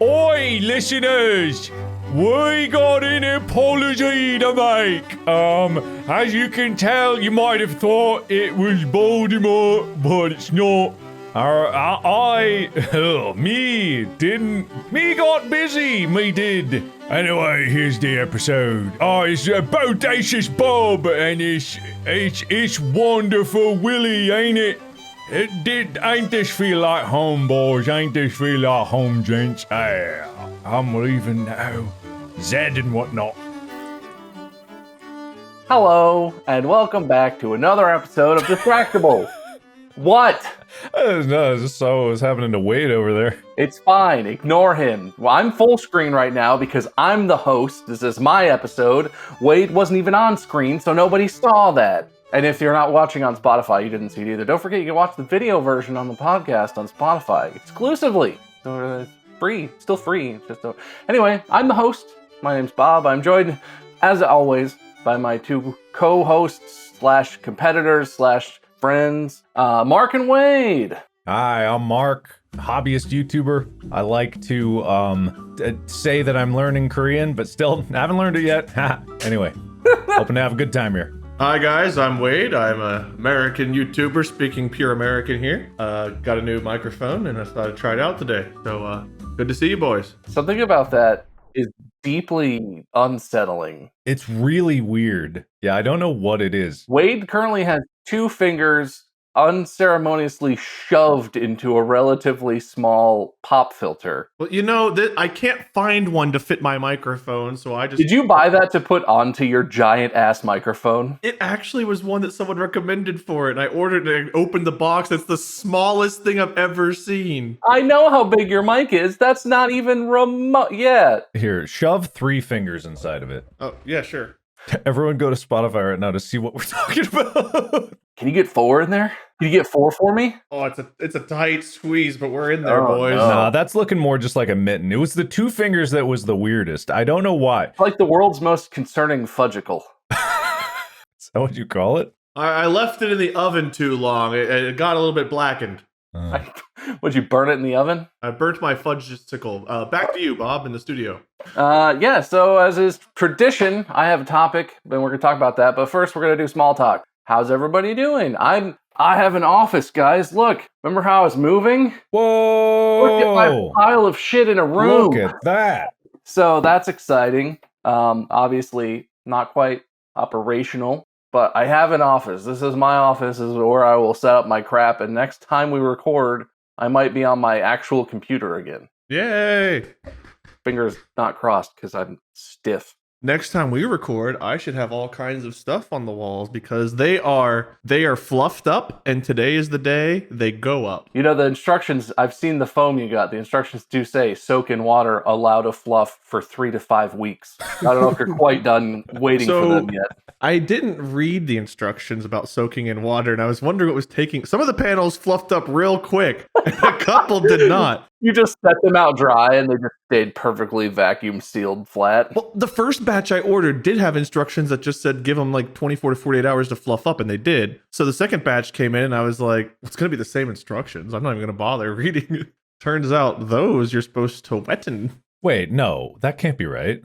Oi, listeners! We got an apology to make. As you can tell, you might have thought it was Baldermort, but it's not. Me got busy, me did. Anyway, here's the episode. It's Bodacious Bob, and it's wonderful Willie, ain't it? Ain't this feel like home, boys? Ain't this feel like home, gents? I'm leaving now. Zed and whatnot. Hello, and welcome back to another episode of Distractible. What? No, I just saw what was happening to Wade over there. It's fine, ignore him. Well, I'm full screen right now because I'm the host. This is my episode. Wade wasn't even on screen, so nobody saw that. And if you're not watching on Spotify, you didn't see it either. Don't forget you can watch the video version on the podcast on Spotify exclusively. So it's free, still free. Anyway, I'm the host. My name's Bob. I'm joined, as always, by my two co-hosts / competitors / friends, Mark and Wade. Hi, I'm Mark, hobbyist YouTuber. I like to say that I'm learning Korean, but still haven't learned it yet. Anyway, hoping to have a good time here. Hi guys, I'm Wade. I'm an American YouTuber speaking pure American here. Got a new microphone and I thought I'd try it out today. So good to see you boys. Something about that is deeply unsettling. It's really weird. Yeah, I don't know what it is. Wade currently has 2 fingers unceremoniously shoved into a relatively small pop filter. Well, you know, I can't find one to fit my microphone, so I just... Did you buy that to put onto your giant-ass microphone? It actually was one that someone recommended for it, and I ordered it and opened the box. It's the smallest thing I've ever seen. I know how big your mic is. That's not even remote yet. Here, shove 3 fingers inside of it. Oh, yeah, sure. Everyone go to Spotify right now to see what we're talking about. Can you get 4 in there? Can you get 4 for me? Oh, it's a tight squeeze, but we're in there, boys. No. Nah, that's looking more just like a mitten. It was the 2 fingers that was the weirdest. I don't know why. It's like the world's most concerning fudgicle. Is that what you call it? I left it in the oven too long. It got a little bit blackened. Would you burn it in the oven? I burnt my fudgesicle. Back to you, Bob, in the studio. Yeah, so as is tradition, I have a topic, and we're going to talk about that. But first, we're going to do small talk. How's everybody doing? I have an office, guys. Look, remember how I was moving? Whoa! Look at my pile of shit in a room. Look at that. So that's exciting. Obviously, not quite operational, but I have an office. This is my office. This is where I will set up my crap. And next time we record, I might be on my actual computer again. Yay! Fingers not crossed because I'm stiff. Next time we record, I should have all kinds of stuff on the walls because they are fluffed up, and today is the day they go up. You know, the instructions, I've seen the foam you got. The instructions do say soak in water, allow to fluff for 3 to 5 weeks. I don't know if you're quite done waiting for them yet. I didn't read the instructions about soaking in water, and I was wondering what was taking. Some of the panels fluffed up real quick, and a couple did not. You just set them out dry and they just stayed perfectly vacuum sealed flat. Well, the first batch I ordered did have instructions that just said give them like 24 to 48 hours to fluff up, and they did. So the second batch came in and I was like, it's going to be the same instructions. I'm not even going to bother reading it. Turns out those you're supposed to wetten. Wait, no, that can't be right.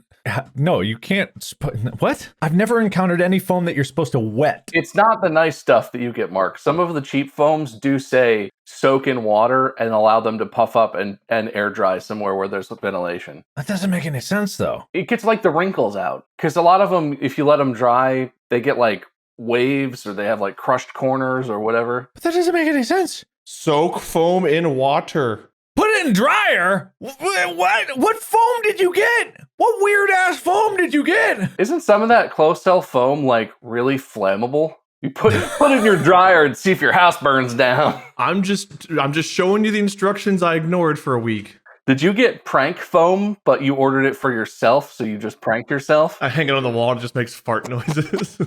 No, you can't. What? I've never encountered any foam that you're supposed to wet. It's not the nice stuff that you get, Mark. Some of the cheap foams do say soak in water and allow them to puff up and air dry somewhere where there's ventilation. That doesn't make any sense, though. It gets like the wrinkles out. Because a lot of them, if you let them dry, they get like waves or they have like crushed corners or whatever. But that doesn't make any sense. Soak foam in water. Put it in dryer? What foam did you get? What weird ass foam did you get? Isn't some of that close cell foam like really flammable? You put it in your dryer and see if your house burns down. I'm just showing you the instructions I ignored for a week. Did you get prank foam, but you ordered it for yourself, so you just pranked yourself? I hang it on the wall and it just makes fart noises.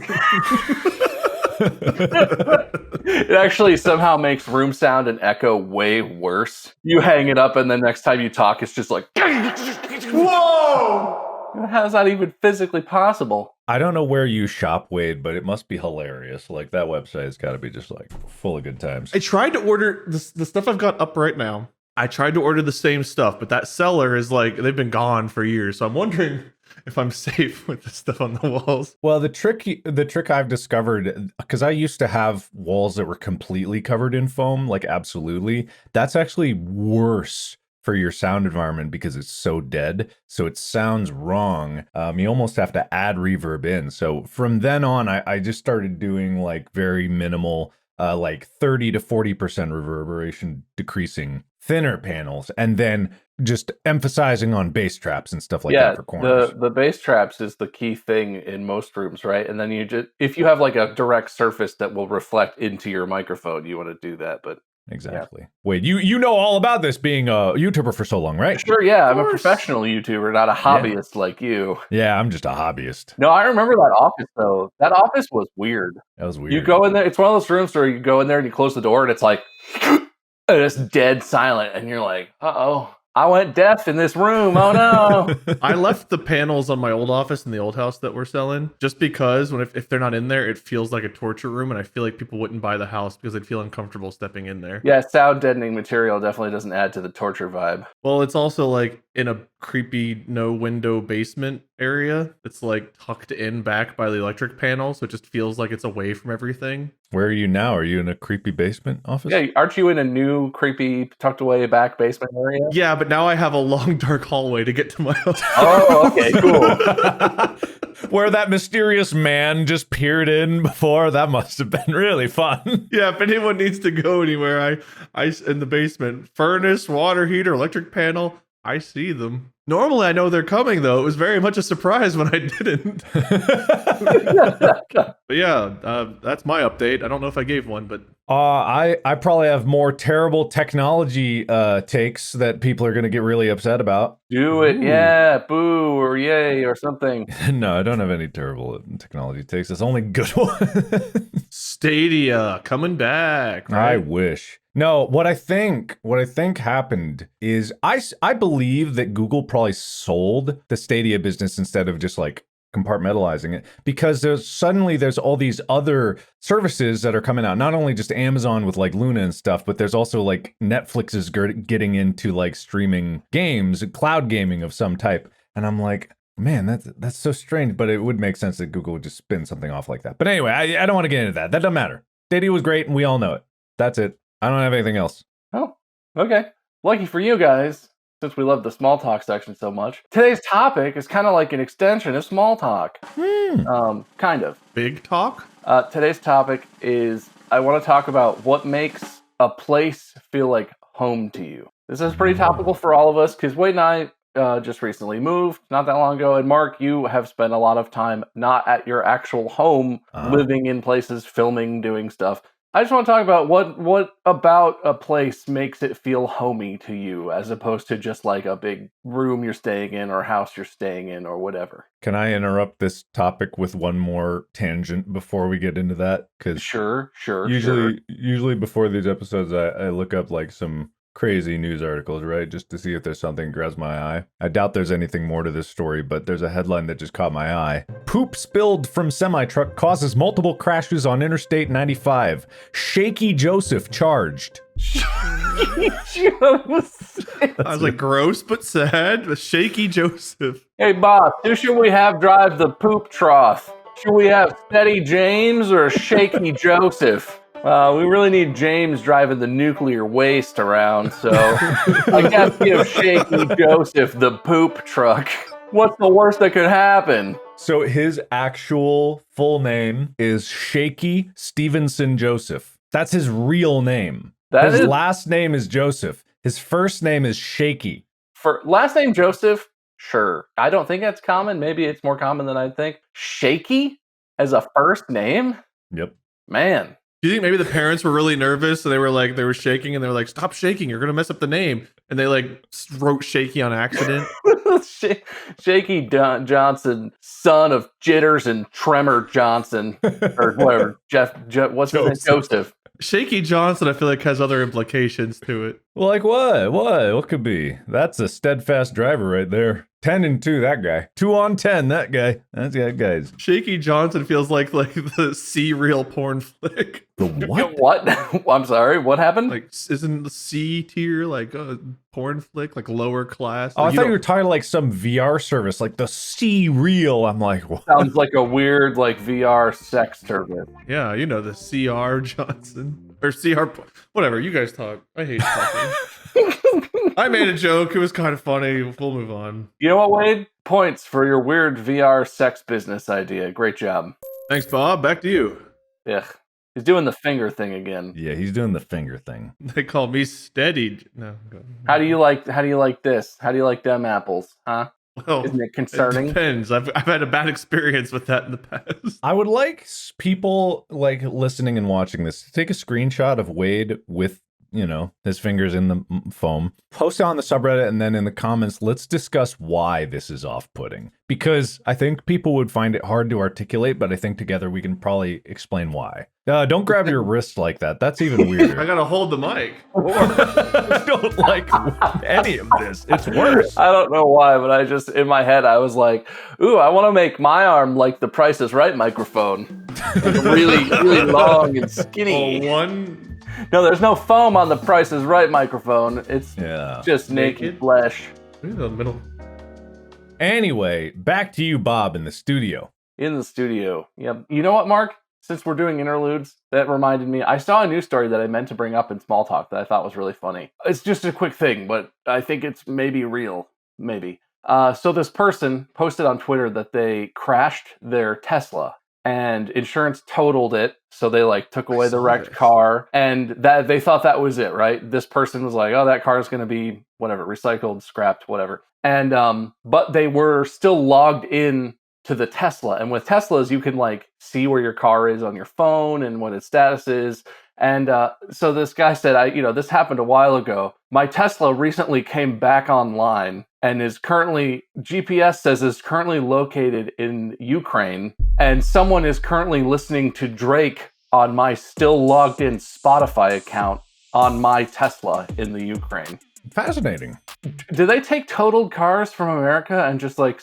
It actually somehow makes room sound and echo way worse. You hang it up and then next time you talk, it's just like, whoa! How's that even physically possible? I don't know where you shop, Wade, but it must be hilarious. Like, that website has got to be just like full of good times. I tried to order the stuff I've got up right now. I tried to order the same stuff, but that seller is like, they've been gone for years. So I'm wondering if I'm safe with the stuff on the walls. Well, the trick I've discovered, because I used to have walls that were completely covered in foam, like absolutely. That's actually worse for your sound environment because it's so dead. So it sounds wrong. You almost have to add reverb in. So from then on, I just started doing like very minimal, like 30 to 40% reverberation decreasing thinner panels, and then just emphasizing on bass traps and stuff like that for corners. The bass traps is the key thing in most rooms, right? And then you just, if you have like a direct surface that will reflect into your microphone, you want to do that. But exactly. Yeah. Wait, you know all about this being a YouTuber for so long, right? Sure, yeah. I'm a professional YouTuber, not a hobbyist like you. Yeah, I'm just a hobbyist. No, I remember that office though. That office was weird. That was weird. You go in there, it's one of those rooms where you go in there and you close the door and it's like and it's dead silent, and you're like, uh-oh, I went deaf in this room. Oh no. I left the panels on my old office in the old house that we're selling just because if they're not in there, it feels like a torture room, and I feel like people wouldn't buy the house because they'd feel uncomfortable stepping in there. Yeah, sound deadening material definitely doesn't add to the torture vibe. Well, it's also like in a creepy no window basement area. It's like tucked in back by the electric panel, so it just feels like it's away from everything. Where are you now? Are you in a creepy basement office? Yeah, aren't you in a new creepy tucked away back basement area? Yeah, but now I have a long dark hallway to get to my house. Oh, okay, cool. Where that mysterious man just peered in before, that must have been really fun. Yeah, if anyone needs to go anywhere, I in the basement, furnace, water heater, electric panel, I see them. Normally, I know they're coming, though. It was very much a surprise when I didn't. But yeah, that's my update. I don't know if I gave one, but... I probably have more terrible technology takes that people are going to get really upset about. Do it, yeah, boo, or yay, or something. No, I don't have any terrible technology takes. It's only good ones. Stadia, coming back. Right? I wish. No, what I think happened is I believe that Google probably sold the Stadia business instead of just like compartmentalizing it, because there's all these other services that are coming out, not only just Amazon with like Luna and stuff, but there's also like Netflix is getting into like streaming games, cloud gaming of some type. And I'm like, man, that's so strange, but it would make sense that Google would just spin something off like that. But anyway, I don't want to get into that. That doesn't matter. Stadia was great and we all know it. That's it. I don't have anything else. Oh, okay. Lucky for you guys, since we love the small talk section so much. Today's topic is kind of like an extension of small talk. Kind of. Big talk? Today's topic is, I want to talk about what makes a place feel like home to you. This is pretty topical for all of us, because Wade and I just recently moved not that long ago. And Mark, you have spent a lot of time not at your actual home, living in places, filming, doing stuff. I just want to talk about what about a place makes it feel homey to you, as opposed to just like a big room you're staying in or house you're staying in or whatever. Can I interrupt this topic with one more tangent before we get into that? Because sure. Usually before these episodes, I look up like some crazy news articles, right? Just to see if there's something that grabs my eye. I doubt there's anything more to this story, but there's a headline that just caught my eye. Poop spilled from semi-truck causes multiple crashes on Interstate 95. Shaky Joseph charged. I was like, gross but sad. Shaky Joseph. Hey, boss, who should we have drive the poop trough? Should we have Steady James or Shaky Joseph? We really need James driving the nuclear waste around, so I guess give Shaky Joseph the poop truck. What's the worst that could happen? So his actual full name is Shaky Stevenson Joseph. That's his real name. His last name is Joseph. His first name is Shaky. For last name Joseph? Sure. I don't think that's common. Maybe it's more common than I'd think. Shaky as a first name? Yep. Man. Do you think maybe the parents were really nervous, so they were shaking, and they were like, "Stop shaking! You're gonna mess up the name." And they like wrote Shaky on accident. Shaky Johnson, son of Jitters and Tremor Johnson, or whatever. What's his name? Joseph. Shaky Johnson, I feel like has other implications to it. Like what? What could be? That's a steadfast driver right there. 10 and 2, that guy. 2 on 10, that guy. That's that guy's. Shaky Johnson feels like the C-reel porn flick. The what? What? I'm sorry. What happened? Like, isn't the C tier like a porn flick, like lower class? Oh, I Like, thought you were talking like some VR service, like the C-Reel. I'm like, what? Sounds like a weird like VR sex service. yeah, you know the CR Johnson or CR, whatever. You guys talk. I hate talking. I made a joke. It was kind of funny. We'll move on. You know what, Wade? Points for your weird VR sex business idea. Great job. Thanks, Bob. Back to you. Ugh. He's doing the finger thing again. Yeah, he's doing the finger thing. They call me steady. No. Go. How do you like this? How do you like them apples? Huh? Well, Isn't it concerning? It depends. I've had a bad experience with that in the past. I would like people like listening and watching this to take a screenshot of Wade with, you know, his fingers in the foam, post it on the subreddit, and then in the comments, let's discuss why this is off-putting. Because I think people would find it hard to articulate, but I think together we can probably explain why. Don't grab your wrist like that. That's even weirder. I gotta hold the mic. I don't like any of this. It's worse. I don't know why, but I just, in my head, I was like, ooh, I want to make my arm like the Price is Right microphone. Like really, really long and skinny. Oh, one. No, there's no foam on the Price is Right microphone. It's just naked Naked? flesh. In the middle. Anyway, back to you, Bob, in the studio. In the studio. Yep. You know what, Mark? Since we're doing interludes, that reminded me. I saw a news story that I meant to bring up in Small Talk that I thought was really funny. It's just a quick thing, but I think it's maybe real. Maybe. So this person posted on Twitter that they crashed their Tesla and insurance totaled it. So they like took away the wrecked car, and that they thought that was it, right? This person was like, oh, that car is going to be whatever, recycled, scrapped, whatever. And but they were still logged in to the Tesla. And with Teslas, you can like see where your car is on your phone and what its status is. And so this guy said, this happened a while ago. My Tesla recently came back online and is currently, GPS says is currently located in Ukraine. And someone is currently listening to Drake on my still logged in Spotify account on my Tesla in the Ukraine. Fascinating. Do they take totaled cars from America and just like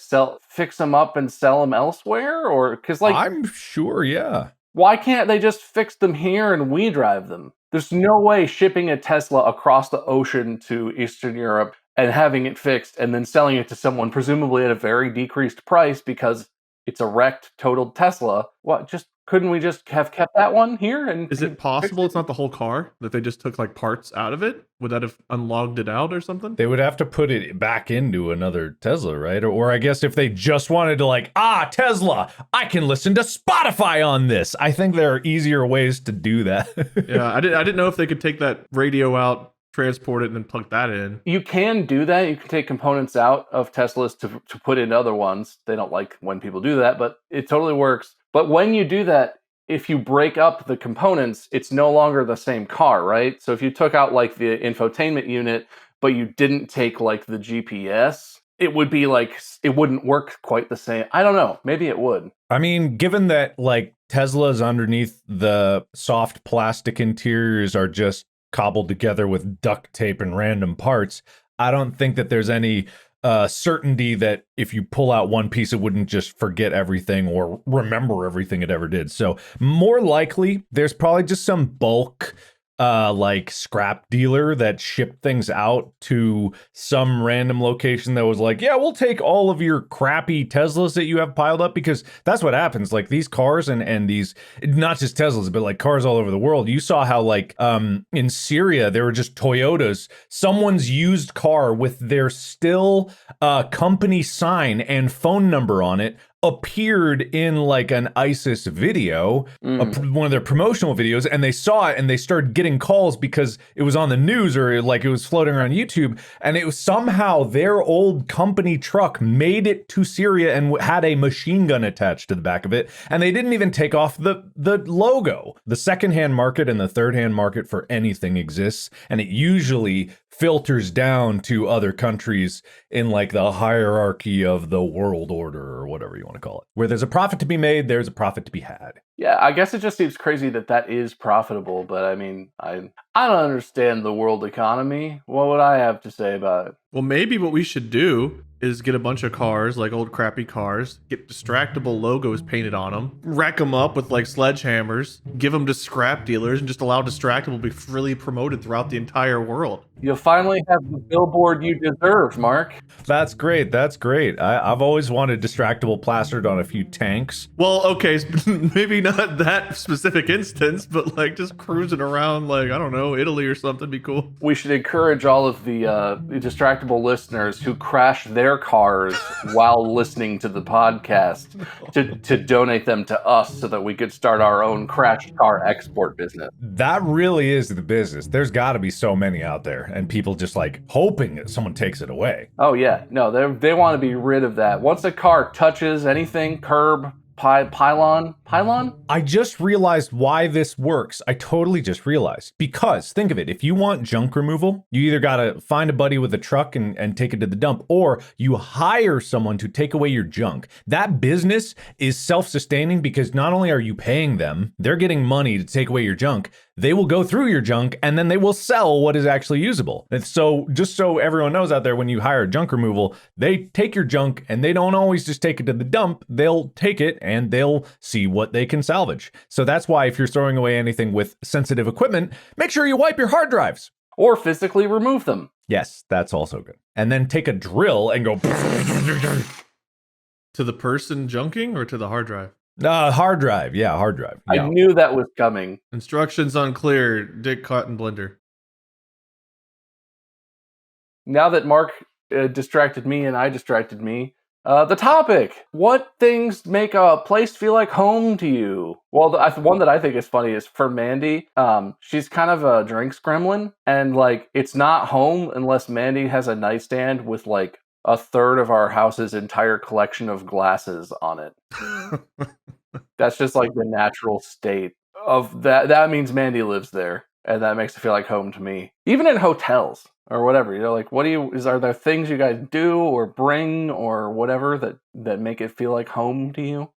fix them up and sell them elsewhere? Or because like I'm sure, yeah. Why can't they just fix them here and we drive them? There's no way shipping a Tesla across the ocean to Eastern Europe and having it fixed and then selling it to someone presumably at a very decreased price because it's a wrecked, totaled Tesla. What? Couldn't we just have kept that one here? And is it possible it's not the whole car, that they just took like parts out of it? Would that have unlogged it out or something? They would have to put it back into another Tesla, right? Or I guess if they just wanted to like, Tesla, I can listen to Spotify on this. I think there are easier ways to do that. Yeah, I didn't know if they could take that radio out, transport it, and then plug that in. You can do that. You can take components out of Teslas to put in other ones. They don't like when people do that, but it totally works. But when you do that, if you break up the components, it's no longer the same car, right? So if you took out like the infotainment unit, but you didn't take like the GPS, it would be like, it wouldn't work quite the same. I don't know. Maybe it would. I mean, given that like Teslas underneath the soft plastic interiors are just cobbled together with duct tape and random parts, I don't think that there's any certainty that if you pull out one piece, it wouldn't just forget everything or remember everything it ever did. So more likely, there's probably just some bulk like scrap dealer that shipped things out to some random location that was like, yeah, we'll take all of your crappy Teslas that you have piled up, because that's what happens. Like these cars and these, not just Teslas, but like cars all over the world. You saw how like in Syria, there were just Toyotas, someone's used car with their still company sign and phone number on it appeared in like an ISIS video, one of their promotional videos, and they saw it and they started getting calls because it was on the news or like it was floating around YouTube, and it was somehow their old company truck made it to Syria and had a machine gun attached to the back of it, and they didn't even take off the logo. The secondhand market and the third-hand market for anything exists, and it usually filters down to other countries in like the hierarchy of the world order or whatever you want want to call it. Where there's a profit to be made, there's a profit to be had. Yeah, I guess it just seems crazy that is profitable, but I mean, I don't understand the world economy. What would I have to say about it? Well, maybe what we should do is get a bunch of cars, like old crappy cars, get Distractible logos painted on them, rack them up with like sledgehammers, give them to scrap dealers, and just allow Distractible to be freely promoted throughout the entire world. You'll finally have the billboard you deserve, Mark. That's great. That's great. I've always wanted Distractible plastered on a few tanks. Well, okay, maybe not that specific instance, but like just cruising around, like, I don't know, Italy or something be cool. We should encourage all of the Distractible listeners who crash their cars while listening to the podcast to donate them to us so that we could start our own crashed car export business. That really is the business. There's got to be so many out there, and people just like hoping that someone takes it away. Oh yeah, no, they want to be rid of that. Once a car touches anything, curb, pylon? I just realized why this works. I totally just realized. Because think of it, if you want junk removal, you either got to find a buddy with a truck and take it to the dump, or you hire someone to take away your junk. That business is self-sustaining because not only are you paying them, they're getting money to take away your junk. They will go through your junk and then they will sell what is actually usable. And so just so everyone knows out there, when you hire junk removal, they take your junk and they don't always just take it to the dump. They'll take it and they'll see what they can salvage. So that's why if you're throwing away anything with sensitive equipment, make sure you wipe your hard drives. Or physically remove them. Yes, that's also good. And then take a drill and go... To the person junking or to the hard drive? Hard drive. Yeah, hard drive. Yeah. I knew that was coming. Instructions unclear. Dick cotton blender. Now that Mark distracted me and I distracted me, the topic. What things make a place feel like home to you? Well, the one that I think is funny is for Mandy. She's kind of a drinks gremlin, and like it's not home unless Mandy has a nightstand with like a third of our house's entire collection of glasses on it. That's just like the natural state of that. That means Mandy lives there, and that makes it feel like home to me. Even in hotels or whatever, you know, like are there things you guys do or bring or whatever that make it feel like home to you?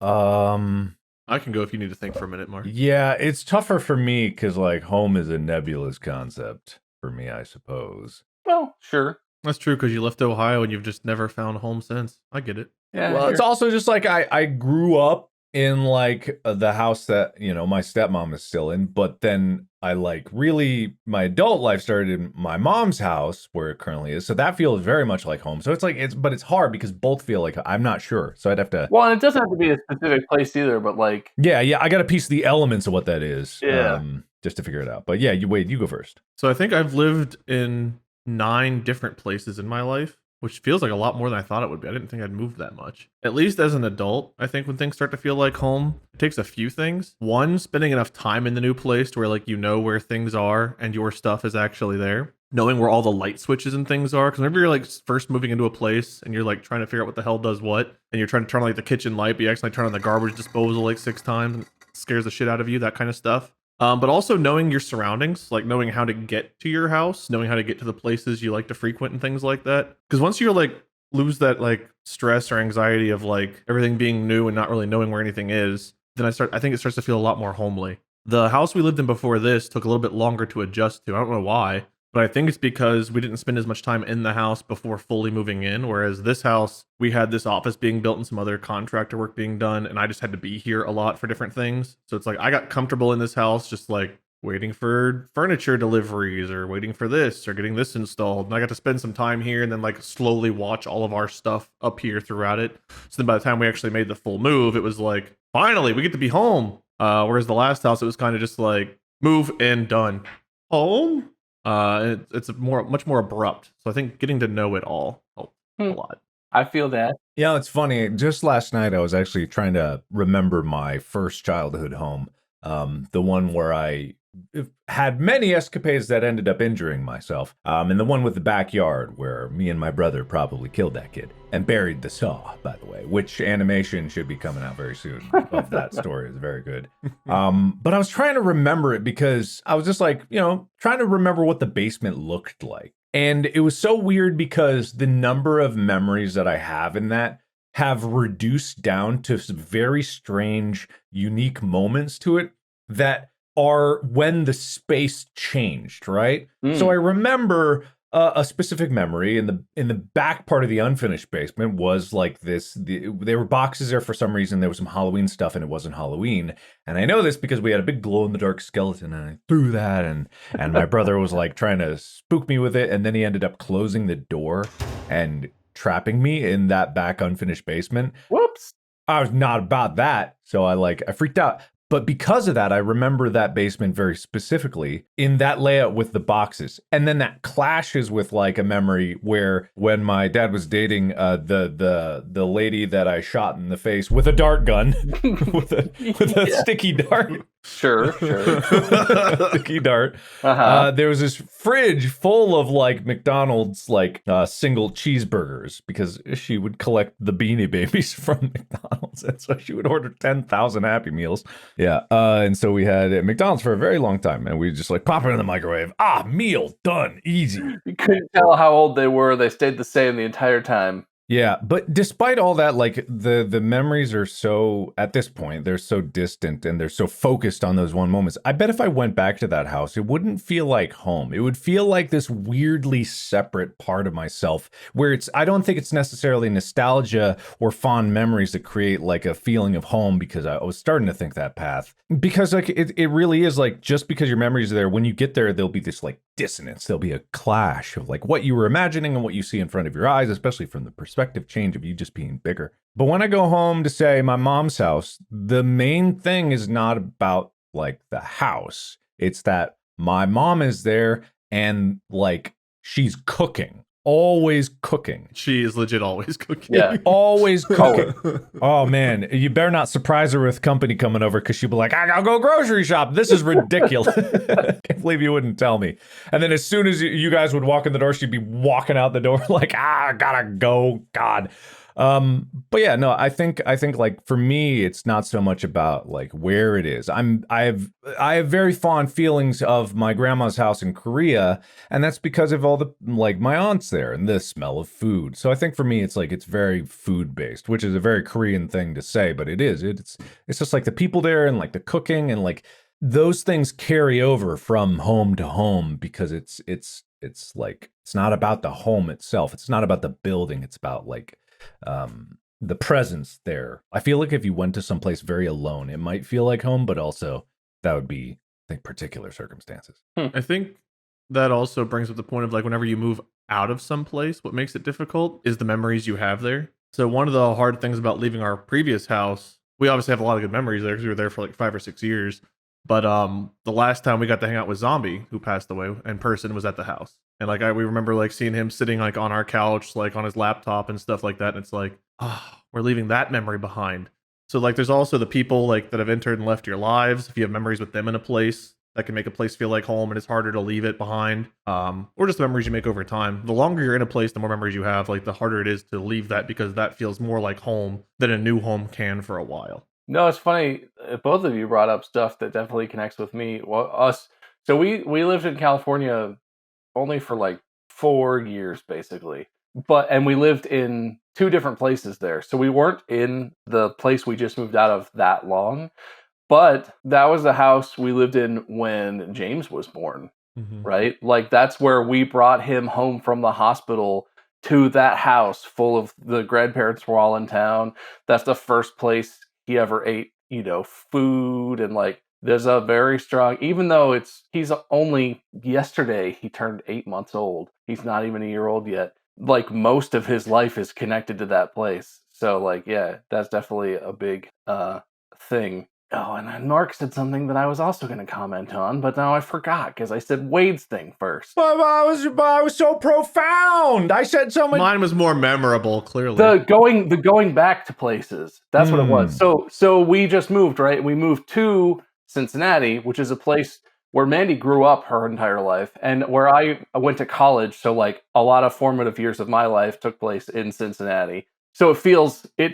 I can go if you need to think for a minute, Mark. Yeah, it's tougher for me because like home is a nebulous concept for me, I suppose. Well, sure. That's true, because you left Ohio and you've just never found home since. I get it. Yeah. Well, it's also just like I grew up in like the house that, you know, my stepmom is still in, but then I like really my adult life started in my mom's house where it currently is. So that feels very much like home. So it's like but it's hard because both feel like I'm not sure. So I'd have to. Well, and it doesn't have to be a specific place either, but like Yeah, I got to piece the elements of what that is. Yeah. Just to figure it out. But yeah, you go first. So I think I've lived in 9 different places in my life, which feels like a lot more than I thought it would be. I didn't think I'd moved that much. At least as an adult, I think when things start to feel like home, it takes a few things. One, spending enough time in the new place to where like you know where things are and your stuff is actually there. Knowing where all the light switches and things are. Because whenever you're like first moving into a place and you're like trying to figure out what the hell does what, and you're trying to turn on like the kitchen light, but you accidentally turn on the garbage disposal like 6 times and it scares the shit out of you, that kind of stuff. But also knowing your surroundings, like knowing how to get to your house, knowing how to get to the places you like to frequent and things like that. Because once you're like lose that like stress or anxiety of like everything being new and not really knowing where anything is, then I think it starts to feel a lot more homely. The house we lived in before this took a little bit longer to adjust to. I don't know why, but I think it's because we didn't spend as much time in the house before fully moving in. Whereas this house, we had this office being built and some other contractor work being done, and I just had to be here a lot for different things. So it's like I got comfortable in this house just like waiting for furniture deliveries or waiting for this or getting this installed. And I got to spend some time here and then like slowly watch all of our stuff up here throughout it. So then by the time we actually made the full move, it was like, finally, we get to be home. Whereas the last house, it was kind of just like move and done. Home? It's much more abrupt. So I think getting to know it all helped a lot. I feel that. Yeah, it's funny. Just last night, I was actually trying to remember my first childhood home. The one where I had many escapades that ended up injuring myself. And the one with the backyard where me and my brother probably killed that kid and buried the saw, by the way, which animation should be coming out very soon of that story. Is very good. But I was trying to remember it because I was just like, trying to remember what the basement looked like. And it was so weird because the number of memories that I have in that have reduced down to some very strange, unique moments to it that are when the space changed, right? So I remember a specific memory in the back part of the unfinished basement was like this. There were boxes there for some reason. There was some Halloween stuff, and it wasn't Halloween. And I know this because we had a big glow in the dark skeleton, and I threw that, and my brother was like trying to spook me with it, and then he ended up closing the door and trapping me in that back unfinished basement. Whoops. I was not about that, so I freaked out. But because of that, I remember that basement very specifically in that layout with the boxes. And then that clashes with like a memory where when my dad was dating the lady that I shot in the face with a dart gun, with a sticky dart. Sure. Sticky dart. There was this fridge full of like McDonald's like single cheeseburgers because she would collect the Beanie Babies from McDonald's, and so she would order 10,000 Happy Meals. Yeah, and so we had at McDonald's for a very long time, and we just like pop it in the microwave. Meal done, easy. You couldn't tell how old they were. They stayed the same the entire time. Yeah, but despite all that, like the memories are so, at this point, they're so distant and they're so focused on those one moments. I bet if I went back to that house, it wouldn't feel like home. It would feel like this weirdly separate part of myself where I don't think it's necessarily nostalgia or fond memories that create like a feeling of home, because I was starting to think that path. Because like it really is like, just because your memories are there, when you get there, there'll be this like dissonance. There'll be a clash of like what you were imagining and what you see in front of your eyes, especially from the perspective change of you just being bigger. But when I go home to say my mom's house, the main thing is not about like the house. It's that my mom is there and like she's cooking. Always cooking. She is legit always cooking. Yeah. Always cooking. Oh man, you better not surprise her with company coming over, because she'll be like, I gotta go grocery shop. This is ridiculous. I can't believe you wouldn't tell me. And then as soon as you guys would walk in the door, she'd be walking out the door like, I gotta go. God. But yeah, no, I think like for me, it's not so much about like where it is. I have very fond feelings of my grandma's house in Korea, and that's because of all the like my aunts there and the smell of food. So I think for me, it's like it's very food based, which is a very Korean thing to say, but it is. It's just like the people there and like the cooking and like those things carry over from home to home, because it's like it's not about the home itself. It's not about the building. It's about like the presence there. I feel like if you went to someplace very alone, it might feel like home, but also that would be, I think, particular circumstances. I think that also brings up the point of like whenever you move out of some place, what makes it difficult is the memories you have there. So one of the hard things about leaving our previous house, we obviously have a lot of good memories there because we were there for like 5 or 6 years. But the last time we got to hang out with Zombie, who passed away in person, was at the house. And like we remember like seeing him sitting like on our couch, like on his laptop and stuff like that. And it's like, we're leaving that memory behind. So like there's also the people like that have entered and left your lives. If you have memories with them in a place, that can make a place feel like home, and it's harder to leave it behind. Or just the memories you make over time. The longer you're in a place, the more memories you have, like the harder it is to leave that, because that feels more like home than a new home can for a while. No, it's funny. Both of you brought up stuff that definitely connects with me. Well, us. So we lived in California only for like 4 years, basically. And we lived in 2 different places there. So we weren't in the place we just moved out of that long. But that was the house we lived in when James was born, right? Like that's where we brought him home from the hospital, to that house full of the grandparents were all in town. That's the first place he ever ate, food. And like, there's a very strong, even though he's only yesterday, he turned 8 months old. He's not even a year old yet. Like most of his life is connected to that place. So like, yeah, that's definitely a big thing. Oh, and then Mark said something that I was also going to comment on, but now I forgot because I said Wade's thing first. I was so profound. I said so much. Mine was more memorable, clearly. The going back to places. That's what it was. So we just moved, right? We moved to Cincinnati, which is a place where Mandy grew up her entire life, and where I went to college. So like a lot of formative years of my life took place in Cincinnati. So it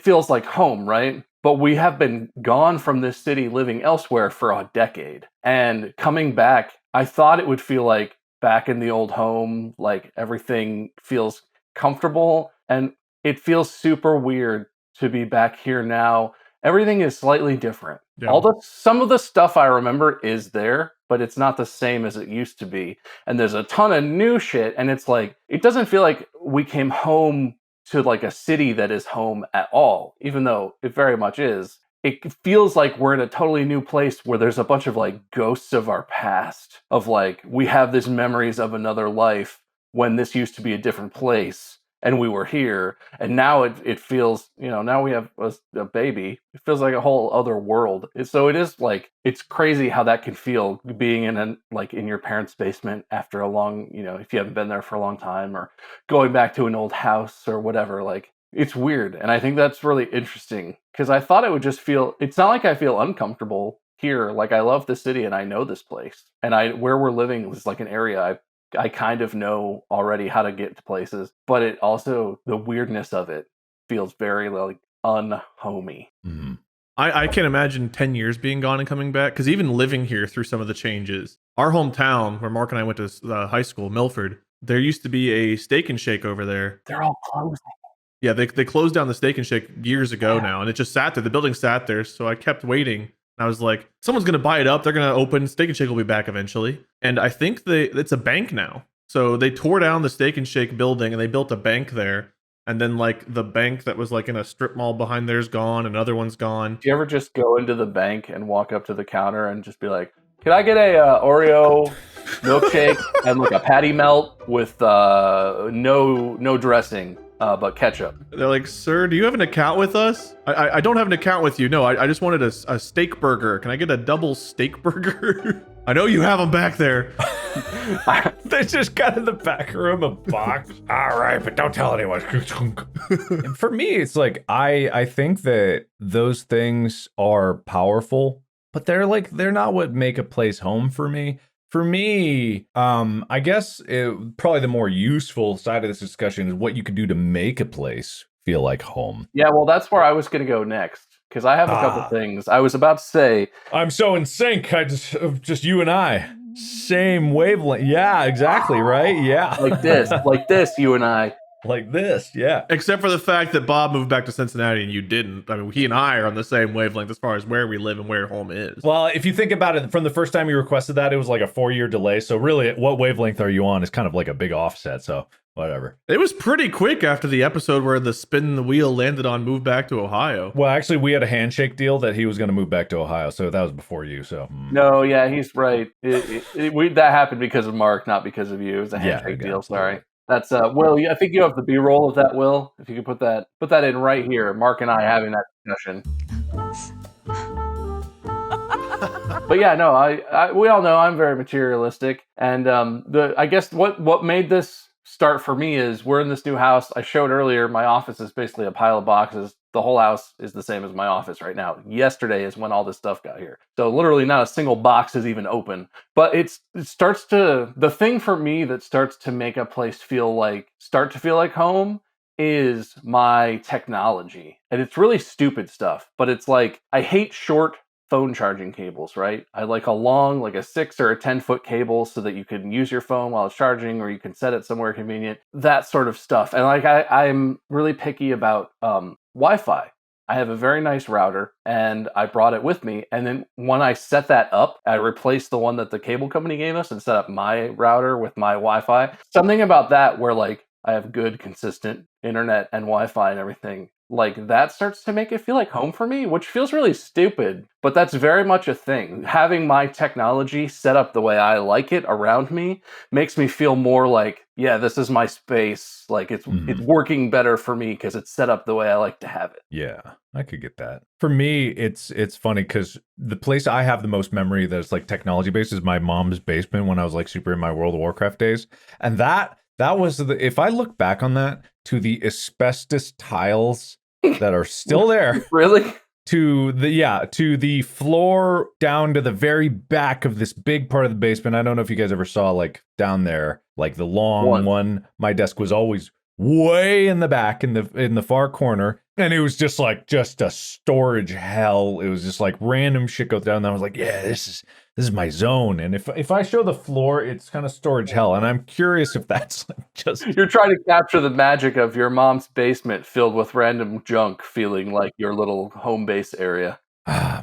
feels like home, right? But we have been gone from this city, living elsewhere for a decade. And coming back, I thought it would feel like back in the old home, like everything feels comfortable. And it feels super weird to be back here now, everything is slightly different. Yeah. Some of the stuff I remember is there, but it's not the same as it used to be. And there's a ton of new shit, and it's like, it doesn't feel like we came home to like a city that is home at all, even though it very much is. It feels like we're in a totally new place where there's a bunch of like ghosts of our past, of like, we have these memories of another life when this used to be a different place and we were here. And now it feels, now we have a baby. It feels like a whole other world. So it is like, it's crazy how that can feel, being in your parents' basement after a long, if you haven't been there for a long time, or going back to an old house or whatever. Like, it's weird. And I think that's really interesting, because I thought it would just feel, it's not like I feel uncomfortable here. Like, I love the city and I know this place, and where we're living is like an area I kind of know already how to get to places, but it also, the weirdness of it feels very like unhomey. Mm-hmm. I can't imagine 10 years being gone and coming back, because even living here through some of the changes, our hometown where Mark and I went to high school, Milford, there used to be a Steak and Shake over there. They're all closing. Yeah, they closed down the Steak and Shake years ago now, and it just sat there. The building sat there, so I kept waiting. I was like, someone's going to buy it up. They're going to open. Steak and Shake will be back eventually. And I think it's a bank now. So they tore down the Steak and Shake building and they built a bank there. And then like the bank that was like in a strip mall behind there's gone. Another one's gone. Do you ever just go into the bank and walk up to the counter and just be like, can I get a Oreo milkshake and like a patty melt with no dressing? But ketchup. They're like, sir, do you have an account with us? I don't have an account with you. No, I just wanted a steak burger. Can I get a double steak burger? I know you have them back there. They just got in the back room a box. All right, but don't tell anyone. For me, it's like, I think that those things are powerful, but they're not what make a place home for me. For me, I guess probably the more useful side of this discussion is what you could do to make a place feel like home. Yeah, well, that's where I was going to go next, because I have a couple things. I was about to say, I'm so in sync. Just you and I, same wavelength. Yeah, exactly, right? Yeah, like this, you and I. Like this, yeah. Except for the fact that Bob moved back to Cincinnati and you didn't. I mean, he and I are on the same wavelength as far as where we live and where home is. Well, if you think about it, from the first time you requested that, it was like a 4-year delay. So really, what wavelength are you on is kind of like a big offset. So whatever. It was pretty quick after the episode where the spin the wheel landed on move back to Ohio. Well, actually, we had a handshake deal that he was going to move back to Ohio. So that was before you. So No, yeah, he's right. That happened because of Mark, not because of you. It was a handshake deal. Sorry. That's Will. I think you have the B-roll of that, Will. If you could put that in right here, Mark and I having that discussion. But yeah, no, we all know I'm very materialistic, and I guess what made this start for me is we're in this new house. I showed earlier, my office is basically a pile of boxes. The whole house is the same as my office right now. Yesterday is when all this stuff got here. So literally not a single box is even open. But the thing for me that starts to make a place feel like home is my technology. And it's really stupid stuff, but it's like, I hate short phone charging cables, right? I like a long, like a 6 or a 10-foot cable so that you can use your phone while it's charging, or you can set it somewhere convenient, that sort of stuff. And like, I'm really picky about Wi-Fi. I have a very nice router and I brought it with me. And then when I set that up, I replaced the one that the cable company gave us and set up my router with my Wi-Fi. Something about that where like I have good, consistent internet and Wi-Fi and everything, like that starts to make it feel like home for me, which feels really stupid, but that's very much a thing. Having my technology set up the way I like it around me makes me feel more like, yeah, this is my space. Like it's working better for me because it's set up the way I like to have it. Yeah, I could get that. For me, it's funny because the place I have the most memory that's like technology based is my mom's basement when I was like super in my World of Warcraft days. And that was if I look back on that, to the asbestos tiles that are still there. Really? To the floor down to the very back of this big part of the basement. I don't know if you guys ever saw like down there, like the long one. My desk was always way in the back in the far corner. And it was just a storage hell. It was just like random shit goes down. And I was like, yeah, this is my zone. And if I show the floor, it's kind of storage hell. And I'm curious if that's like just You're trying to capture the magic of your mom's basement filled with random junk, feeling like your little home base area.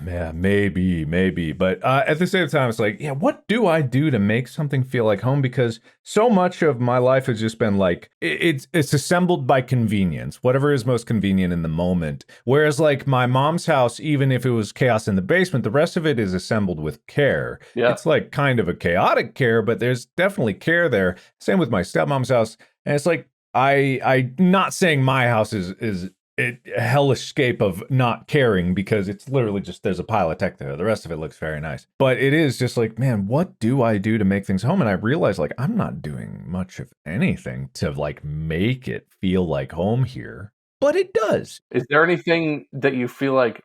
Man, maybe. But at the same time, it's like, yeah, what do I do to make something feel like home? Because so much of my life has just been like, it's assembled by convenience, whatever is most convenient in the moment. Whereas like my mom's house, even if it was chaos in the basement, the rest of it is assembled with care. Yeah. It's like kind of a chaotic care, but there's definitely care there. Same with my stepmom's house. And it's like, I'm not saying my house is a hellish scape of not caring, because it's literally just there's a pile of tech there. The rest of it looks very nice. But it is just like, man, what do I do to make things home? And I realized like I'm not doing much of anything to like make it feel like home here. But it does. Is there anything that you feel like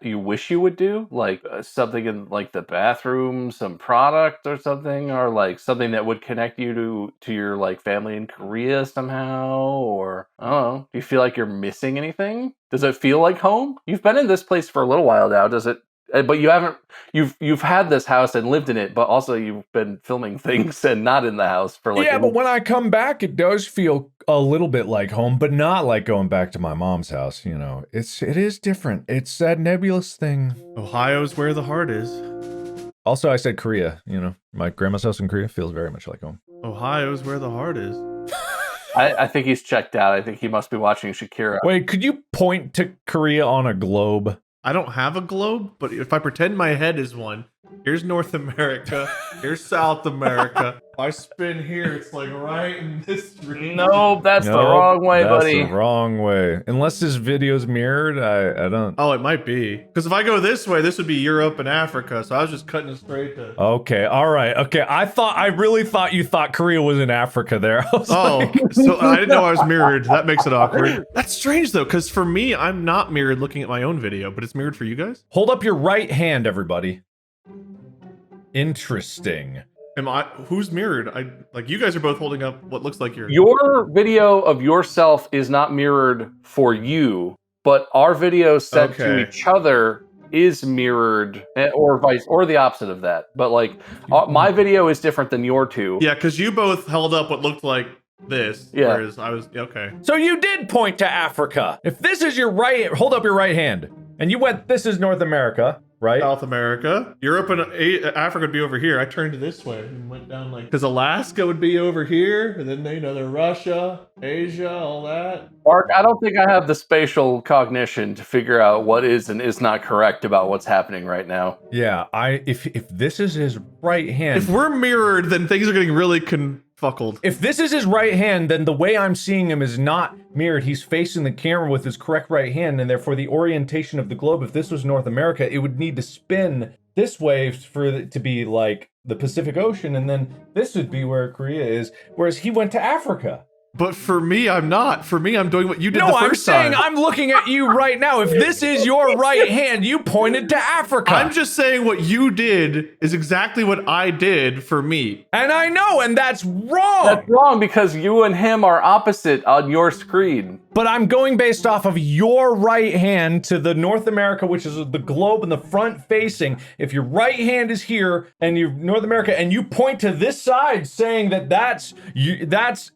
you wish you would do, like something in like the bathroom, some product or something, or like something that would connect you to your like family in Korea somehow? Or I don't know. Do you feel like you're missing anything? Does it feel like home? You've been in this place for a little while now. Does it? But you haven't. You've had this house and lived in it, but also you've been filming things and not in the house for like. Yeah, but when I come back, it does feel a little bit like home, but not like going back to my mom's house. You know, it is different. It's that nebulous thing. Ohio's where the heart is. Also, I said Korea. You know, my grandma's house in Korea feels very much like home. Ohio's where the heart is. I think he's checked out. I think he must be watching Shakira. Wait, could you point to Korea on a globe? I don't have a globe, but if I pretend my head is one, here's North America, here's South America. If I spin here, it's like right in this region. No, that's the wrong way, buddy. That's the wrong way. Unless this video's mirrored, I don't. Oh, it might be. Because if I go this way, this would be Europe and Africa. So I was just cutting it straight to. Okay, all right. Okay, I really thought you thought Korea was in Africa there. So I didn't know I was mirrored. That makes it awkward. That's strange though, because for me, I'm not mirrored looking at my own video, but it's mirrored for you guys. Hold up your right hand, everybody. Interesting. Who's mirrored? You guys are both holding up what looks like your video of yourself is not mirrored for you, but our video sent to each other is mirrored, or the opposite of that. But like my video is different than your two. Yeah, because you both held up what looked like this. Yeah. Whereas I was okay. So you did point to Africa. If this is your right, hold up your right hand, and you went. This is North America. Right? South America. Europe and Africa would be over here. I turned this way and went down like... Because Alaska would be over here. And then, they're Russia, Asia, all that. Mark, I don't think I have the spatial cognition to figure out what is and is not correct about what's happening right now. Yeah, if this is his right hand... If we're mirrored, then things are getting really confuckled. If this is his right hand, then the way I'm seeing him is not mirrored. He's facing the camera with his correct right hand, and therefore the orientation of the globe, if this was North America, it would need to spin this way for it to be like the Pacific Ocean, and then this would be where Korea is, whereas he went to Africa. But for me, I'm not. For me, I'm doing what you did the first time. No, I'm saying I'm looking at you right now. If this is your right hand, you pointed to Africa. I'm just saying what you did is exactly what I did for me. And I know, and that's wrong. That's wrong because you and him are opposite on your screen. But I'm going based off of your right hand to the North America, which is the globe in the front facing. If your right hand is here and you're North America and you point to this side saying that's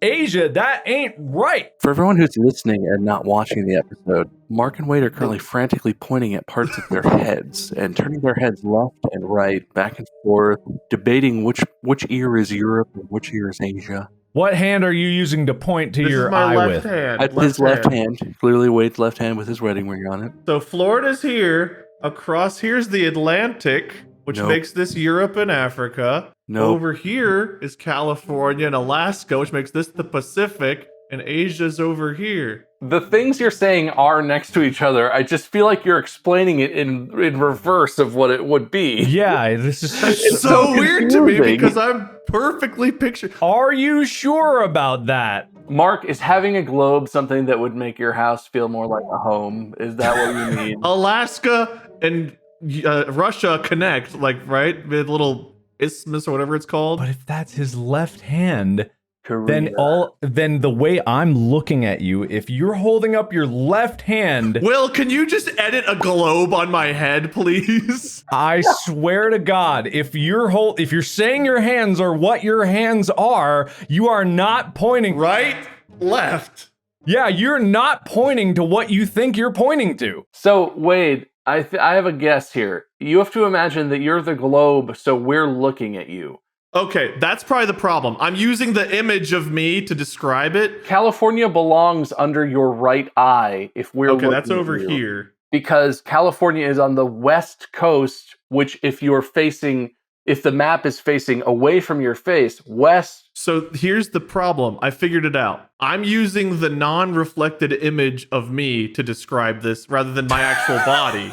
Asia, that ain't right. For everyone who's listening and not watching the episode, Mark and Wade are currently frantically pointing at parts of their heads and turning their heads left and right, back and forth, debating which ear is Europe and which ear is Asia. What hand are you using to point to your eye with? His left hand. Clearly Wade's left hand with his wedding ring on it. So Florida's here. Across here's the Atlantic, which makes this Europe and Africa. Over here is California and Alaska, which makes this the Pacific, and Asia's over here. The things you're saying are next to each other. I just feel like you're explaining it in reverse of what it would be. Yeah, this is it's so weird to me because I'm perfectly pictured. Are you sure about that? Mark, is having a globe something that would make your house feel more like a home? Is that what you need? Alaska and Russia connect, right? With little isthmus or whatever it's called. But if that's his left hand, then the way I'm looking at you, if you're holding up your left hand, Will, can you just edit a globe on my head, please? I swear to God, if you're saying your hands are what your hands are, you are not pointing Right? Left. Yeah, you're not pointing to what you think you're pointing to. So, Wade, I have a guess here. You have to imagine that you're the globe, so we're looking at you. Okay, that's probably the problem. I'm using the image of me to describe it. California belongs under your right eye if we're Okay, looking that's at over you. here. Because California is on the west coast, which if the map is facing away from your face, west. So here's the problem. I figured it out. I'm using the non-reflected image of me to describe this rather than my actual body.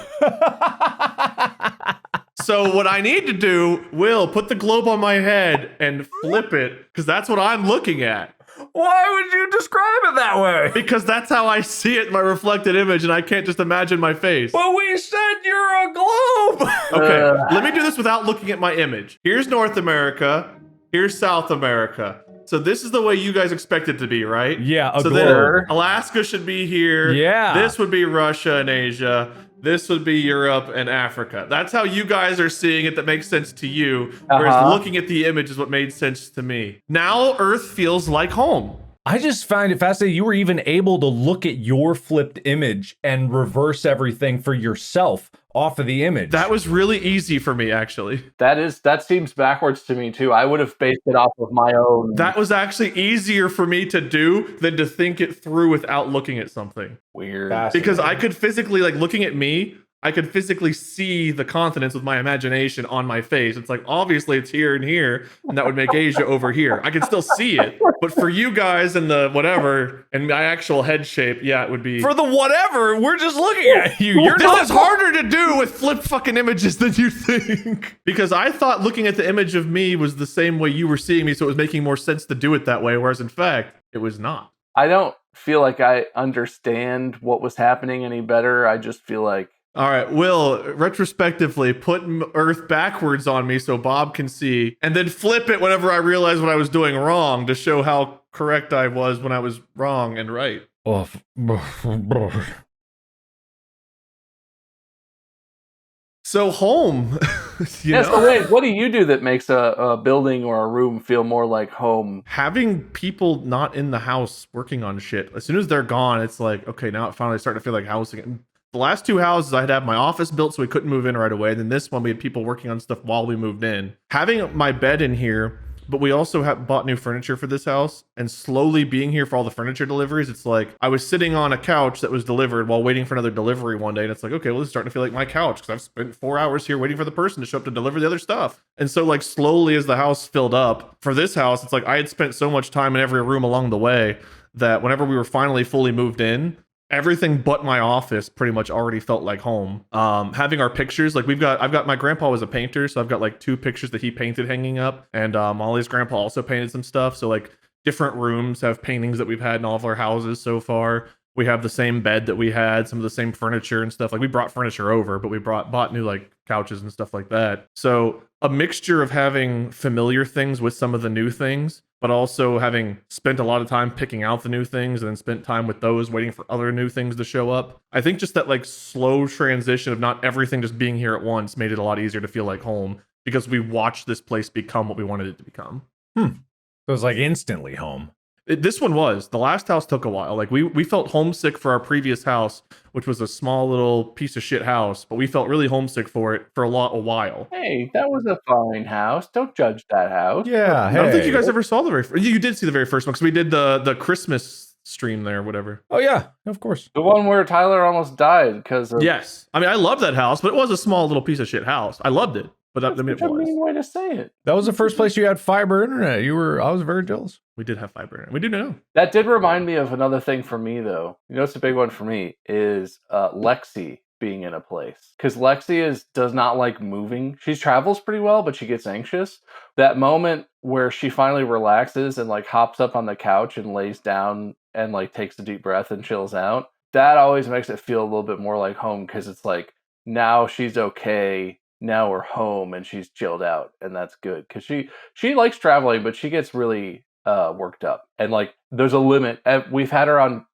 So what I need to do, Will, put the globe on my head and flip it, because that's what I'm looking at. Why would you describe it that way? Because that's how I see it, my reflected image, and I can't just imagine my face. But we said you're a globe. Okay, let me do this without looking at my image. Here's North America. Here's South America. So this is the way you guys expect it to be, right? Yeah, a so globe. then Alaska should be here. Yeah. This would be Russia and Asia. This would be Europe and Africa. That's how you guys are seeing it that makes sense to you. Whereas looking at the image is what made sense to me. Now Earth feels like home. I just find it fascinating you were even able to look at your flipped image and reverse everything for yourself off of the image. That was really easy for me, actually. That seems backwards to me too. I would have based it off of my own. That was actually easier for me to do than to think it through without looking at something. Weird. Because I could physically, like, looking at me, I could physically see the continents with my imagination on my face. It's like, obviously it's here and here, and that would make Asia over here. I could still see it. But for you guys and the whatever, and my actual head shape, yeah, it would be... For the whatever, we're just looking at you. You're this not is harder to do with flip fucking images than you think. Because I thought looking at the image of me was the same way you were seeing me, so it was making more sense to do it that way, whereas in fact, it was not. I don't feel like I understand what was happening any better. I just feel like... All right, Will, retrospectively, put Earth backwards on me so Bob can see, and then flip it whenever I realize what I was doing wrong to show how correct I was when I was wrong and right. So home, So wait, what do you do that makes a building or a room feel more like home? Having people not in the house working on shit. As soon as they're gone, it's like, okay, now it finally starting to feel like house again. The last two houses, I'd have my office built so we couldn't move in right away. Then this one, we had people working on stuff while we moved in. Having my bed in here, but we also have bought new furniture for this house, and slowly being here for all the furniture deliveries, it's like I was sitting on a couch that was delivered while waiting for another delivery one day, and it's like, okay, well, this is starting to feel like my couch because I've spent 4 hours here waiting for the person to show up to deliver the other stuff. And so, like, slowly as the house filled up, for this house, it's like I had spent so much time in every room along the way that whenever we were finally fully moved in, everything but my office pretty much already felt like home. Having our pictures, like I've got my grandpa was a painter, so I've got like 2 pictures that he painted hanging up, and Molly's grandpa also painted some stuff. So like different rooms have paintings that we've had in all of our houses so far. We have the same bed that we had, some of the same furniture and stuff. Like we brought furniture over, but we bought new like couches and stuff like that. So a mixture of having familiar things with some of the new things, but also having spent a lot of time picking out the new things and then spent time with those waiting for other new things to show up. I think just that like slow transition of not everything just being here at once made it a lot easier to feel like home because we watched this place become what we wanted it to become. So it was like instantly home. This one was. The last house took a while. Like we felt homesick for our previous house, which was a small little piece of shit house, but we felt really homesick for it for a while. Hey, that was a fine house. Don't judge that house. Yeah, I don't think you guys ever saw the very first. You did see the very first one because we did the Christmas stream there, whatever. Oh yeah, of course. The one where Tyler almost died because of... Yes. I mean, I love that house, but it was a small little piece of shit house. I loved it, but I mean, it That's a was. mean way to say it. That was the first place you had fiber internet. I was very jealous. We did have fiber in it. We do know. That did remind me of another thing for me, though. You know, it's a big one for me is Lexi being in a place, because Lexi does not like moving. She travels pretty well, but she gets anxious. That moment where she finally relaxes and like hops up on the couch and lays down and like takes a deep breath and chills out, that always makes it feel a little bit more like home, because it's like now she's okay. Now we're home and she's chilled out, and that's good because she likes traveling, but she gets really worked up, and like there's a limit. We've had her on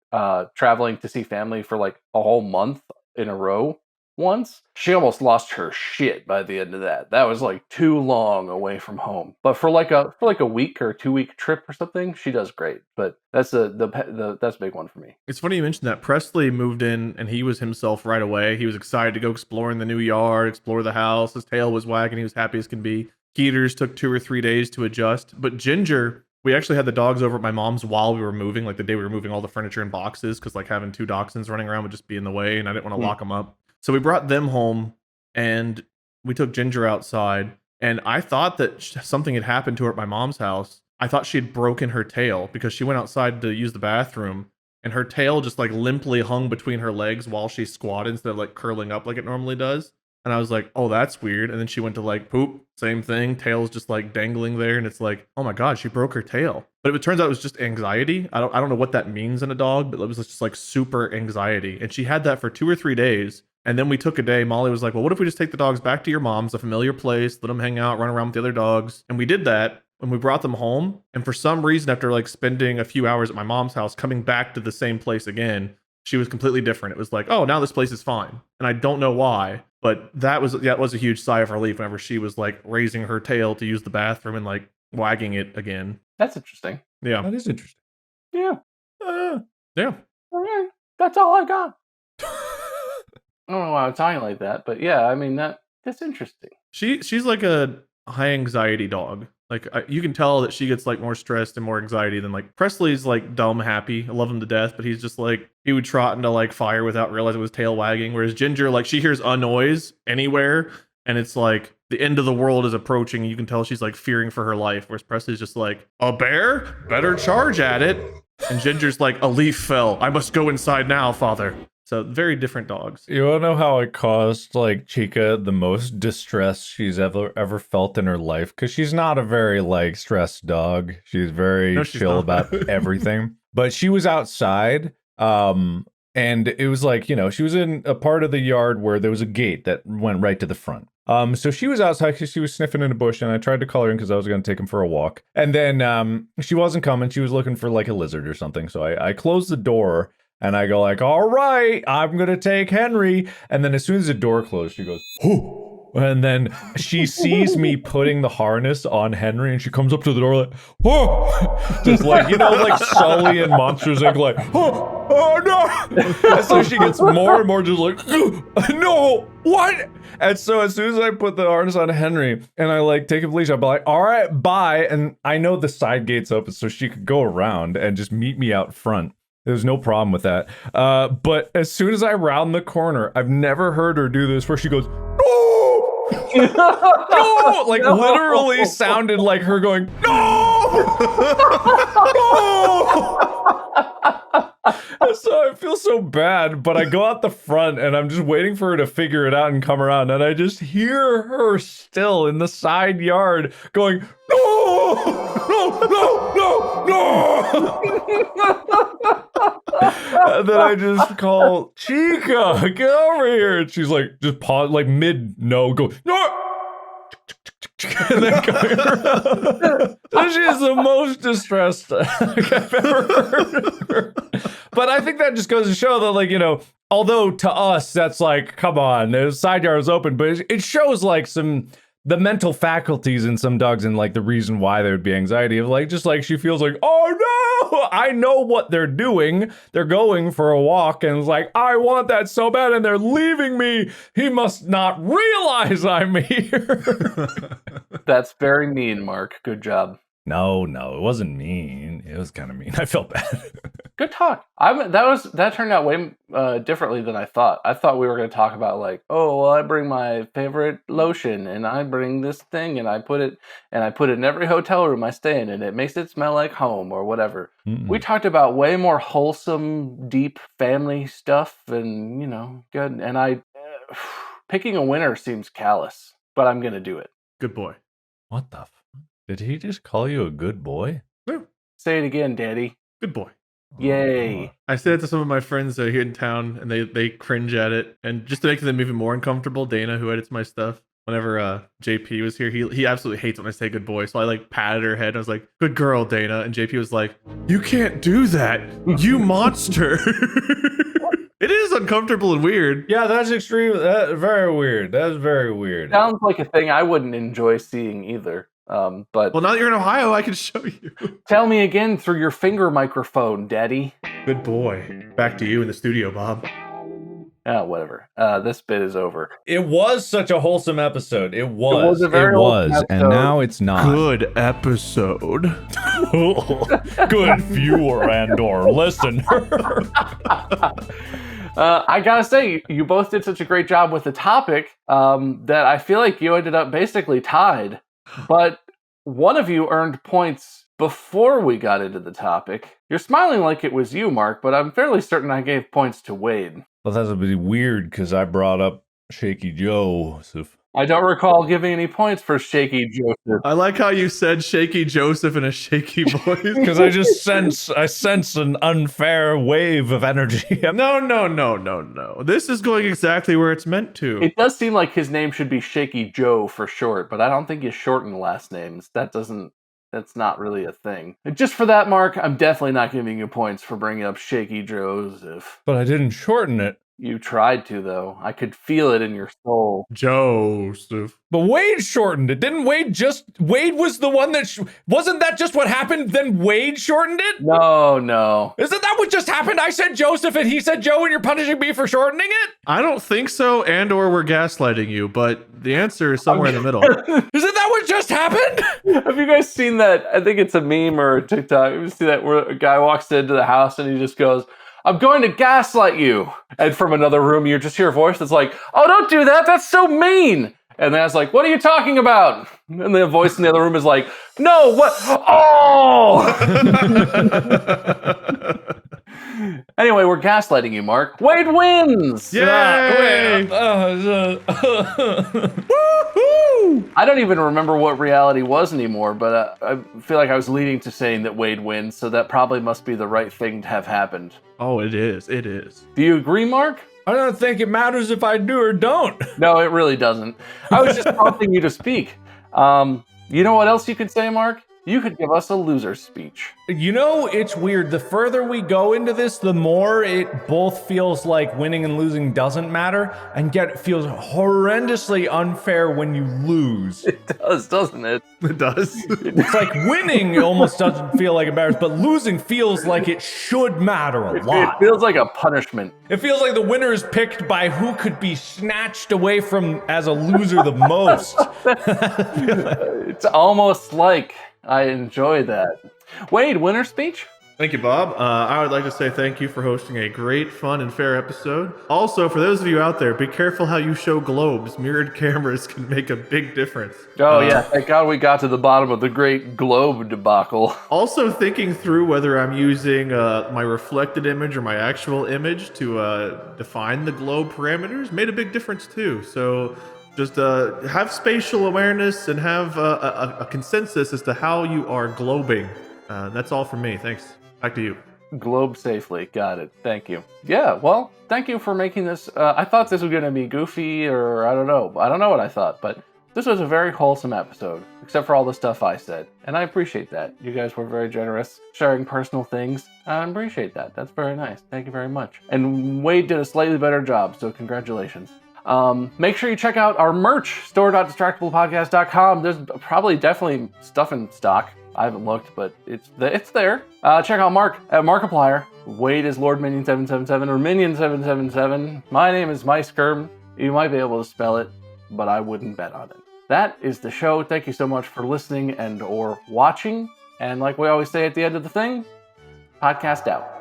traveling to see family for like a whole month in a row. Once she almost lost her shit by the end of that. That was like too long away from home. But for like a week or 2 week trip or something, she does great. But that's that's a big one for me. It's funny you mentioned that. Presley moved in and he was himself right away. He was excited to go explore in the new yard, explore the house. His tail was wagging. He was happy as can be. Keeters took 2 or 3 days to adjust. But Ginger, we actually had the dogs over at my mom's while we were moving, like the day we were moving all the furniture in boxes, because like having 2 dachshunds running around would just be in the way and I didn't want to lock them up. So we brought them home and we took Ginger outside. And I thought that something had happened to her at my mom's house. I thought she had broken her tail because she went outside to use the bathroom and her tail just like limply hung between her legs while she squatted instead of like curling up like it normally does. And I was like, oh, that's weird. And then she went to like poop, same thing. Tail's just like dangling there. And it's like, oh my God, she broke her tail. But it turns out it was just anxiety. I don't know what that means in a dog, but it was just like super anxiety. And she had that for 2 or 3 days. And then we took a day. Molly was like, well, what if we just take the dogs back to your mom's, a familiar place, let them hang out, run around with the other dogs. And we did that. When we brought them home, and for some reason, after like spending a few hours at my mom's house, coming back to the same place again, she was completely different. It was like, oh, now this place is fine. And I don't know why, but that was a huge sigh of relief whenever she was like raising her tail to use the bathroom and like wagging it again. That's interesting. Yeah. That is interesting. Yeah. Yeah. All right. That's all I got. I don't know why I'm talking like that, but yeah, I mean that's interesting. She's like a high anxiety dog. Like you can tell that she gets like more stressed and more anxiety than like Presley's like dumb happy. I love him to death, but he's just like he would trot into like fire without realizing it was tail wagging. Whereas Ginger, like she hears a noise anywhere and it's like the end of the world is approaching. You can tell she's like fearing for her life. Whereas Presley's just like, a bear? Better charge at it. And Ginger's like, a leaf fell. I must go inside now, father. So very different dogs. You wanna know how it caused like Chica the most distress she's ever felt in her life? Because she's not a very like stressed dog. She's very chill about everything. But she was outside, and it was like, you know, she was in a part of the yard where there was a gate that went right to the front. So she was outside because she was sniffing in a bush, and I tried to call her in because I was going to take him for a walk. And then she wasn't coming. She was looking for like a lizard or something. So I closed the door. And I go like, all right, I'm going to take Henry. And then as soon as the door closed, she goes, whoo. And then she sees me putting the harness on Henry and she comes up to the door like, whoa. Just like, you know, like Sully and Monsters Inc. like, oh no. And so she gets more and more just like, no, what? And so as soon as I put the harness on Henry and I like take a leash, I'll be like, all right, bye. And I know the side gate's open so she could go around and just meet me out front. There's no problem with that. But as soon as I round the corner, I've never heard her do this where she goes, no! No! Like literally sounded like her going, no! No! So I feel so bad, but I go out the front and I'm just waiting for her to figure it out and come around. And I just hear her still in the side yard going, no! No! No! No! No! And then I just call Chica, get over here. And she's like, just pause, like mid no, go, no! And then going around. So she is the most distressed I've ever heard of her. But I think that just goes to show that, like, you know, although to us, that's like, come on, the side yard is open, but it shows like the mental faculties in some dogs and like the reason why there would be anxiety of like, just like she feels like, oh no, I know what they're doing. They're going for a walk and it's like, I want that so bad and they're leaving me. He must not realize I'm here. That's very mean, Mark. Good job. No, it wasn't mean. It was kind of mean. I felt bad. Good talk. That turned out way differently than I thought. I thought we were going to talk about like, oh, well, I bring my favorite lotion and I bring this thing and I put it in every hotel room I stay in and it makes it smell like home or whatever. Mm-mm. We talked about way more wholesome, deep family stuff and, you know, good. And picking a winner seems callous, but I'm going to do it. Good boy. What the Did he just call you a good boy? Yeah. Say it again, Daddy. Good boy. Yay. I said it to some of my friends here in town, and they cringe at it. And just to make them even more uncomfortable, Dana, who edits my stuff, Whenever JP was here, he absolutely hates when I say good boy. So I like patted her head. I was like, good girl, Dana. And JP was like, you can't do that, you monster. It is uncomfortable and weird. Yeah, that's extreme. That's very weird. That's very weird. Sounds like a thing I wouldn't enjoy seeing either. But Well, now that you're in Ohio, I can show you. tell me again through your finger microphone, Daddy. Good boy. Back to you in the studio, Bob. Whatever. This bit is over. It was such a wholesome episode. It was. a very wholesome and episode. now it's not. Good episode. Good viewer and/or listener. I gotta say, you both did such a great job with the topic that I feel like you ended up basically tied. But one of you earned points before we got into the topic. You're smiling like it was you, Mark, but I'm fairly certain I gave points to Wade. Well, that's a bit weird because I brought up Shaky Joseph. I don't recall giving any points for Shaky Joseph. I like how you said Shaky Joseph in a shaky voice. Because I just sense an unfair wave of energy. No. This is going exactly where it's meant to. It does seem like his name should be Shaky Joe for short, but I don't think you shorten last names. That's not really a thing. And just for that, Mark, I'm definitely not giving you points for bringing up Shaky Joseph. But I didn't shorten it. You tried to, though. I could feel it in your soul. Joseph. But Wade shortened it. Didn't Wade was the one that... wasn't that just what happened? Then Wade shortened it? No. Isn't that what just happened? I said Joseph and he said Joe and you're punishing me for shortening it? I don't think so, and or we're gaslighting you, but the answer is somewhere in the middle. Isn't that what just happened? Have you guys seen that? I think it's a meme or a TikTok. You see that where a guy walks into the house and he just goes, I'm going to gaslight you. And from another room, you just hear a voice that's like, oh, don't do that. That's so mean. And then I was like, what are you talking about? And the voice in the other room is like, no, what? Oh! Anyway, we're gaslighting you, Mark. Wade wins! Yay! I don't even remember what reality was anymore, but I feel like I was leading to saying that Wade wins, so that probably must be the right thing to have happened. Oh, it is. It is. Do you agree, Mark? I don't think it matters if I do or don't. No, it really doesn't. I was just prompting you to speak. You know what else you could say, Mark? You could give us a loser speech. You know, it's weird. The further we go into this, the more it both feels like winning and losing doesn't matter, and yet it feels horrendously unfair when you lose. It does, doesn't it? It does. It's like winning almost doesn't feel like it matters, but losing feels like it should matter a It lot. feels like a punishment. It feels like the winner is picked by who could be snatched away from as a loser the most. It's almost like I enjoy that. Wade, winner speech? Thank you, Bob. I would like to say thank you for hosting a great, fun, and fair episode. Also, for those of you out there, be careful how you show globes. Mirrored cameras can make a big difference. Oh, yeah. Thank God we got to the bottom of the great globe debacle. Also, thinking through whether I'm using my reflected image or my actual image to define the globe parameters made a big difference, too. So just have spatial awareness and have a consensus as to how you are globing. That's all from me. Thanks. Back to you. Globe safely. Got it. Thank you. Yeah, well, thank you for making this. I thought this was going to be goofy, or I don't know. I don't know what I thought, but this was a very wholesome episode, except for all the stuff I said. And I appreciate that. You guys were very generous, sharing personal things. I appreciate that. That's very nice. Thank you very much. And Wade did a slightly better job, so congratulations. Make sure you check out our merch, store.distractablepodcast.com. There's probably definitely stuff in stock. I haven't looked, but it's there. Check out Mark at Markiplier. Wade is Lord Minion 777 or Minion 777. My name is Meisker. You might be able to spell it, but I wouldn't bet on it. That is the show. Thank you so much for listening and or watching. And like we always say at the end of the thing, podcast out.